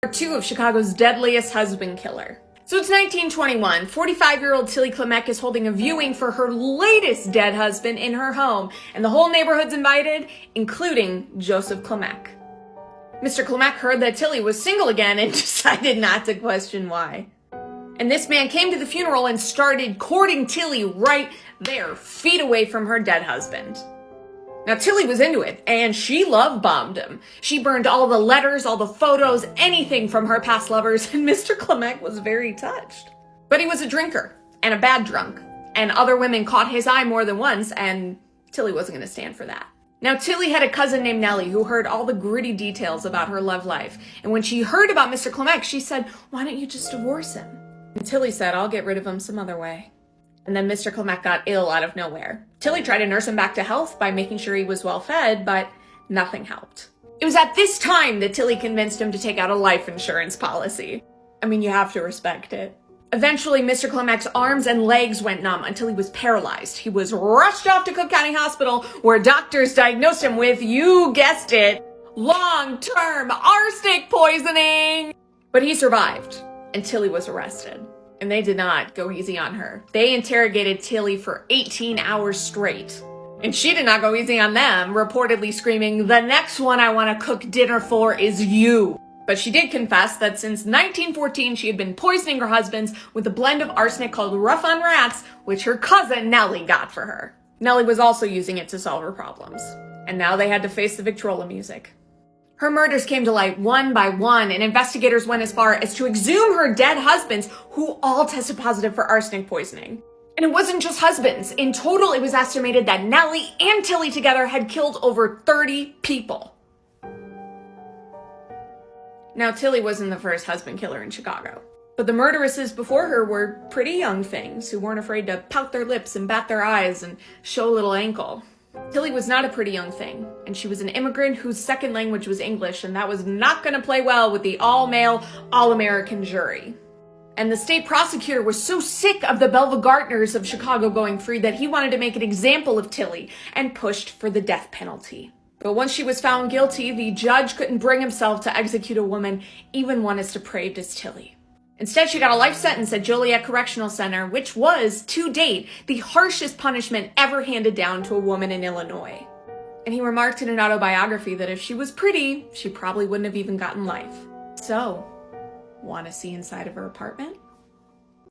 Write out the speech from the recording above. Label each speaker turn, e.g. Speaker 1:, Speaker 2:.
Speaker 1: Two of Chicago's deadliest husband killer. So it's 1921. 45-year-old Tillie Kilmek is holding a viewing for her latest dead husband in her home, and the whole neighborhood's invited, including Joseph Kilmek. Mr. Kilmek heard that Tillie was single again and decided not to question why. And this man came to the funeral and started courting Tillie right there, feet away from her dead husband. Now, Tillie was into it, and she love-bombed him. She burned all the letters, all the photos, anything from her past lovers, and Mr. Kilmek was very touched. But he was a drinker, and a bad drunk, and other women caught his eye more than once, and Tillie wasn't going to stand for that. Now, Tillie had a cousin named Nellie who heard all the gritty details about her love life, and when she heard about Mr. Kilmek, she said, "Why don't you just divorce him?" And Tillie said, "I'll get rid of him some other way." And then Mr. Kilmek got ill out of nowhere. Tillie tried to nurse him back to health by making sure he was well fed, but nothing helped. It was at this time that Tillie convinced him to take out a life insurance policy. I mean, you have to respect it. Eventually, Mr. Kilmek's arms and legs went numb until he was paralyzed. He was rushed off to Cook County Hospital, where doctors diagnosed him with, you guessed it, long-term arsenic poisoning. But he survived, and Tillie was arrested. And they did not go easy on her. They interrogated Tillie for 18 hours straight. And she did not go easy on them, reportedly screaming, "The next one I want to cook dinner for is you." But she did confess that since 1914, she had been poisoning her husbands with a blend of arsenic called Rough on Rats, which her cousin Nellie got for her. Nellie was also using it to solve her problems. And now they had to face the Victrola music. Her murders came to light one by one, and investigators went as far as to exhume her dead husbands, who all tested positive for arsenic poisoning. And it wasn't just husbands. In total, it was estimated that Nellie and Tillie together had killed over 30 people. Now, Tillie wasn't the first husband killer in Chicago, but the murderesses before her were pretty young things who weren't afraid to pout their lips and bat their eyes and show a little ankle. Tillie was not a pretty young thing, and she was an immigrant whose second language was English, and that was not going to play well with the all-male, all-American jury. And the state prosecutor was so sick of the Belva Gartners of Chicago going free that he wanted to make an example of Tillie and pushed for the death penalty. But once she was found guilty, the judge couldn't bring himself to execute a woman even one as depraved as Tillie. Instead, she got a life sentence at Joliet Correctional Center, which was, to date, the harshest punishment ever handed down to a woman in Illinois. And he remarked in an autobiography that if she was pretty, she probably wouldn't have even gotten life. So, want to see inside of her apartment?